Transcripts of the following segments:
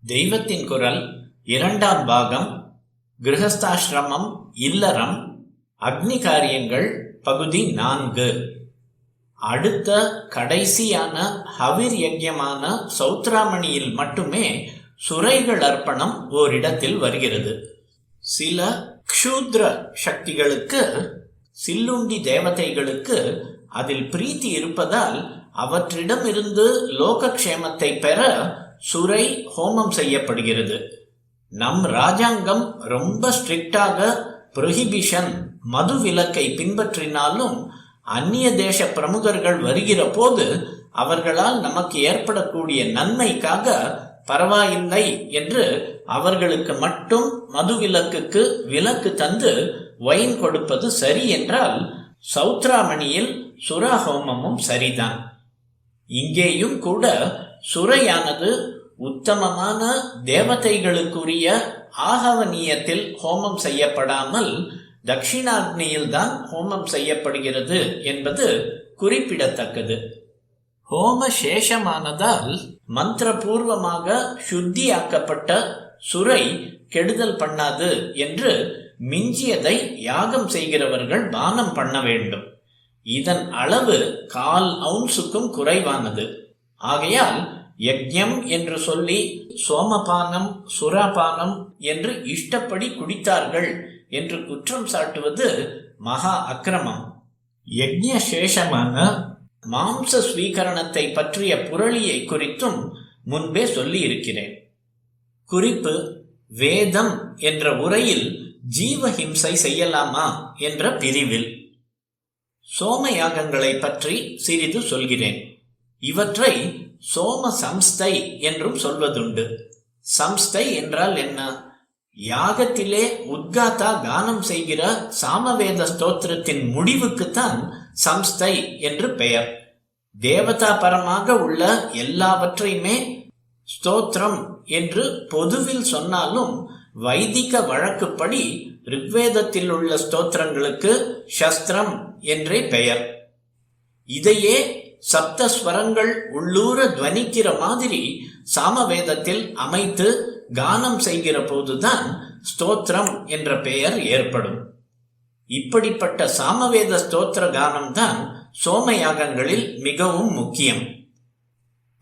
தெய்வத்தின் குரல் இரண்டாம் பாகம் கிரகஸ்தாசிரமம் இல்லறம் அக்னி காரியங்கள் பகுதி 4. அடுத்த கடைசியான ஹவிர் யஜ்யமான சௌத்ராமணியில் மட்டுமே சுரைகள் அர்ப்பணம் ஓரிடத்தில் வருகிறது. சில க்ஷூத்ர சக்திகளுக்கு, சில்லுண்டி தேவதைகளுக்கு அதில் பிரீத்தி இருப்பதால் அவற்றிடமிருந்து லோகக்ஷேமத்தை பெற சுரை ஹோமம் செய்யப்படுகிறது. நம் ராஜாங்கம் ரொம்ப ஸ்ட்ரிக்டாக புரோஹிபிஷன் மது விலக்கை பின்பற்றினாலும் அந்நிய தேச பிரமுகர்கள் வருகிற போது அவர்களால் நமக்கு ஏற்படக்கூடிய நன்மைக்காக பரவாயில்லை என்று அவர்களுக்கு மட்டும் மது விலக்குக்கு விலக்கு தந்து வைன் கொடுப்பது சரி என்றால் சௌத்ராமணியில் சுரா ஹோமமும் சரிதான். இங்கேயும் கூட சுரையானது உத்தமமான தேவதைகளுக்குரிய ஆகவனியத்தில் ஹோமம் செய்யப்படாமல் தட்சிணாக்னியில் தான் ஹோமம் செய்யப்படுகிறது என்பது குறிப்பிடத்தக்கது. ஹோம சேஷமானதால் மந்திரபூர்வமாக சுத்தியாக்கப்பட்ட சுரை கெடுதல் பண்ணாது என்று மிஞ்சியதை யாகம் செய்கிறவர்கள் பானம் பண்ண வேண்டும். இதன் அளவு 1/4 அவுன்ஸுக்கும் குறைவானது. ஆகையால் யஜ்ஞம் என்று சொல்லி சோமபானம் சுராபானம் என்று இஷ்டப்படி குடித்தார்கள் என்று குற்றம் சாட்டுவது மகா அக்கிரமம். யஜ்ஞ சேஷமான மாம்ச ஸ்வீகரணத்தை பற்றிய புரளியை குறித்தும் முன்பே சொல்லி இருக்கிறேன். குறிப்பு: வேதம் என்ற உரையில் ஜீவஹிம்சை செய்யலாமா என்ற பிரிவில் சோம யாகங்களை பற்றி சிறிது சொல்கிறேன். இவற்றை சோம சம்ஸ்தை என்றும் சொல்வதுண்டு. சம்ஸ்தை என்றால் என்ன? யாகத்திலே உத்காதா கானம் செய்கிற சாமவேத ஸ்தோத்திரத்தின் முடிவுக்குத்தான் சம்ஸ்தை என்று பெயர். தேவதா பரமாக உள்ள எல்லாவற்றையுமே ஸ்தோத்திரம் என்று பொதுவில் சொன்னாலும் வைதிக வழக்குப்படி ரிக்வேதத்தில் உள்ள ஸ்தோத்திரங்களுக்கு சஸ்திரம் என்றே பெயர். இதையே சப்தஸ்வரங்கள் உள்ளூர துவனிக்கிற மாதிரி சாமவேதத்தில் அமைத்து கானம் செய்கிற போதுதான் ஸ்தோத்திரம் என்ற பெயர் ஏற்படும். இப்படிப்பட்ட சாமவேத ஸ்தோத்திர கானம்தான் சோமயாகங்களில் மிகவும் முக்கியம்.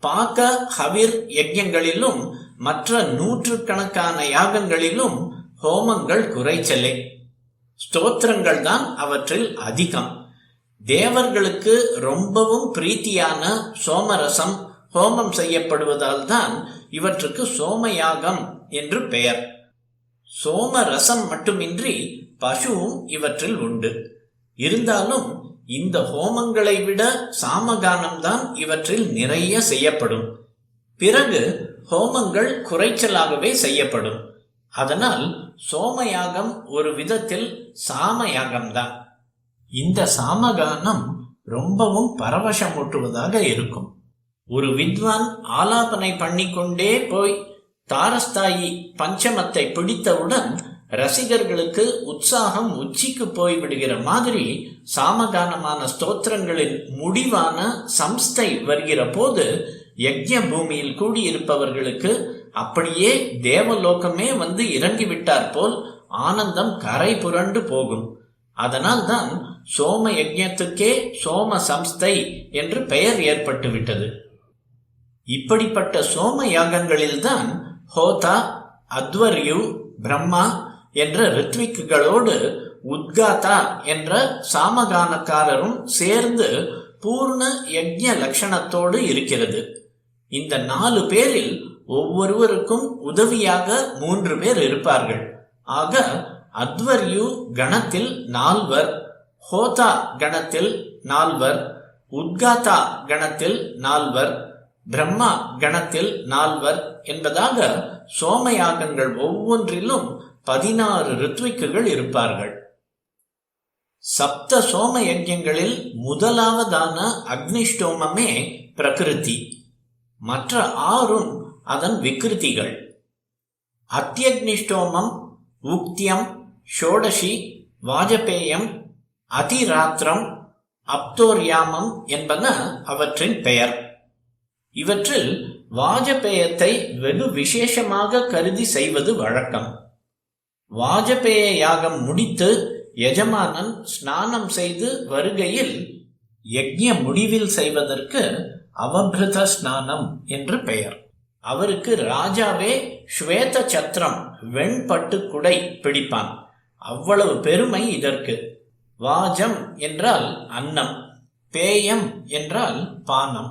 பாக ஹவிர் யஜ்யங்களிலும் மற்ற 100கணக்கான யாகங்களிலும் ஹோமங்கள் குறைச்சலே, ஸ்தோத்திரங்கள் தான் அவற்றில் அதிகம். தேவர்களுக்கு ரொம்பவும் பிரீத்தியான சோமரசம் ஹோமம் செய்யப்படுவதால் தான் இவற்றுக்கு சோமயாகம் என்று பெயர். சோமரசம் மட்டுமின்றி பசுவும் இவற்றில் உண்டு. இருந்தாலும் இந்த ஹோமங்களை விட சாமகானம்தான் இவற்றில் நிறைய செய்யப்படும். பிறகு ஹோமங்கள் குறைச்சலாகவே செய்யப்படும். அதனால் சோமயாகம் ஒரு விதத்தில் சாமயாகம்தான். இந்த சாமகானம் ரொம்பவும் பரவசமூட்டுவதாக இருக்கும். ஒரு வித்வான் ஆலாபனை பண்ணிக்கொண்டே போய் தாரஸ்தாயி பஞ்சமத்தை பிடித்தவுடன் ரசிகர்களுக்கு உற்சாகம் உச்சிக்கு போய்விடுகிற மாதிரி சாமகானமான ஸ்தோத்திரங்களின் முடிவான சம்ஸ்தை வருகிற போது யஜ்ஞ பூமியில் கூடியிருப்பவர்களுக்கு அப்படியே தேவலோகமே வந்து இறங்கிவிட்டார் போல் ஆனந்தம் கரை புரண்டு போகும். அதனால் தான் சோம யஜ்ஞத்துக்கே சோம சம்ஸ்தை என்று பெயர் ஏற்பட்டுவிட்டது. இப்படிப்பட்ட சோம யாகங்களில்தான் ஹோதா, அத்வர்யு, பிரம்மா என்ற ரித்விக்குகளோடு உத்காதா என்ற சாமகானக்காரரும் சேர்ந்து பூர்ண யஜ்ஞ லட்சணத்தோடு இருக்கிறது. இந்த 4 பேரில் ஒவ்வொருவருக்கும் உதவியாக 3 பேர் இருப்பார்கள். ஆக அத்வர்யு கணத்தில் 4, ஹோதா கணத்தில் 4, உத்காதா கணத்தில் 4, பிரம்மா கணத்தில் 4 என்பதாக சோமயாகங்கள் ஒவ்வொன்றிலும் 16 ரித்விக்குகள் இருப்பார்கள். சப்த சோம யஜ்யங்களில் முதலாவதான அக்னிஷ்டோமமே பிரகிருதி. மற்ற 6ம் அதன் விக்ருதிகள். அத்யக்னிஷ்டோமம், உக்தியம், ஷோடசி, வாஜபேயம், அதிராத்திரம், அப்தோர்யாமம் என்பன அவற்றின் பெயர். இவற்றில் வாஜபேயத்தை வெகு விசேஷமாக கருதி செய்வது வழக்கம். வாஜபேய யாகம் முடித்து எஜமானன் ஸ்நானம் செய்து வருகையில் யஜ்ஞ முடிவில் செய்வதற்கு அவபிருத ஸ்நானம் என்று பெயர். அவருக்கு ராஜாவே ஸ்வேத சத்திரம் வெண்பட்டு குடை பிடிப்பான். அவ்வளவு பெருமை இதற்கு. வாஜம் என்றால் அன்னம், பேயம் என்றால் பானம்.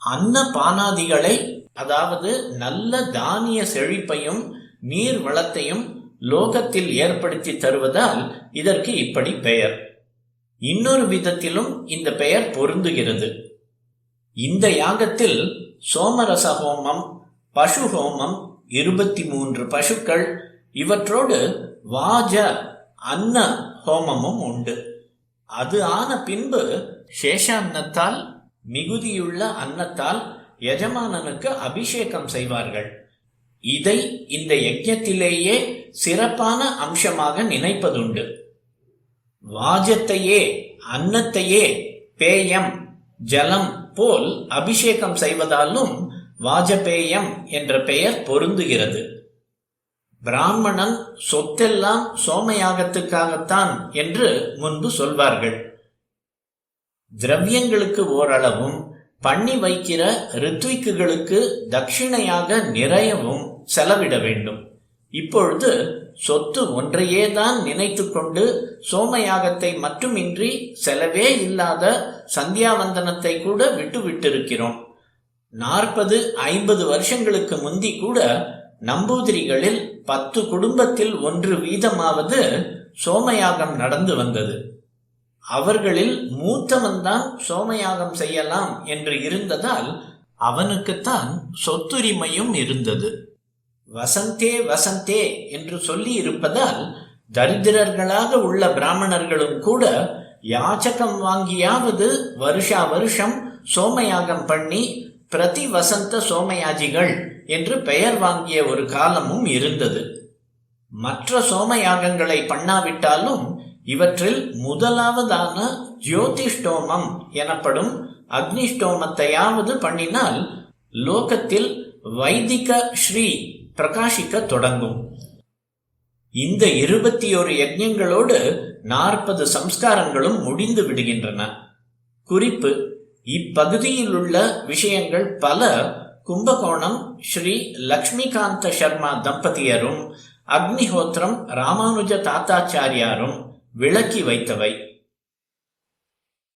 அன்ன பானாதிகளை, அதாவது நல்ல தானிய செழிப்பையும் நீர் வளத்தையும் லோகத்தில் ஏற்படுத்தி தருவதால் இதற்கு இப்படி பெயர். இன்னொரு விதத்திலும் இந்த பெயர் பொருந்துகிறது. இந்த யாகத்தில் சோமரச ஹோமம், பசு ஹோமம், 23 பசுக்கள், இவற்றோடு வாஜ அன்ன ஹோமமும் உண்டு. அது ஆன பின்பு சேஷான்னத்தால், மிகுதியுள்ள அன்னத்தால் எஜமானனுக்கு அபிஷேகம் செய்வார்கள். இதை இந்த யஜ்ஞத்திலேயே சிறப்பான அம்சமாக நினைப்பதுண்டு. வாஜத்தையே அன்னத்தையே பேயம் ஜலம் போல் அபிஷேகம் செய்வதாலும் வாஜபேயம் என்ற பெயர் பொருந்துகிறது. பிராமணன் சொத்தெல்லாம் சோமயாகத்துக்காகத்தான் என்று முன்பு சொல்வார்கள். திரவியங்களுக்கு ஓரளவும் பண்ணி வைக்கிற ரித்விக்குகளுக்கு தட்சிணையாக நிறையவும் செலவிட வேண்டும். இப்பொழுது சொத்து ஒன்றையேதான் நினைத்து கொண்டு சோமயாகத்தை மட்டுமின்றி செலவே இல்லாத சந்தியாவந்தனத்தை கூட விட்டுவிட்டிருக்கிறோம். 40-50 வருஷங்களுக்கு முந்தி கூட நம்பூதிரிகளில் 10 குடும்பத்தில் 1 வீதமாவது சோமயாகம் நடந்து வந்தது. அவர்களில் மூத்தவன்தான் சோமயாகம் செய்யலாம் என்று இருந்ததால் அவனுக்குத்தான் சொத்துரிமையும் இருந்தது. வசந்தே வசந்தே என்று சொல்லி இருப்பதால் தரித்திரர்களாக உள்ள பிராமணர்களும் கூட யாச்சகம் வாங்கியாவது வருஷா வருஷம் சோமயாகம் பண்ணி பிரதி வசந்த சோமயாஜிகள் என்று பெயர் வாங்கிய ஒரு காலமும் இருந்தது. மற்ற சோமயாகங்களை பண்ணாவிட்டாலும் இவற்றில் முதலாவதான ஜோதிஷ்டோமம் எனப்படும் அக்னிஷ்டோமத்தையாவது பண்ணினால் லோகத்தில் வைதிக ஸ்ரீ பிரகாசிக்க தொடங்கும். இந்த 21 யஜ்ஞங்களோடு 40 சம்ஸ்காரங்களும் முடிந்து விடுகின்றன. குறிப்பு: இப்பகுதியில் உள்ள விஷயங்கள் பல கும்பகோணம் ஸ்ரீ லக்ஷ்மிகாந்த சர்மா தம்பதியரும் அக்னிஹோத்திரம் ராமானுஜ தாத்தாச்சாரியாரும் விளக்கி வைத்தவை.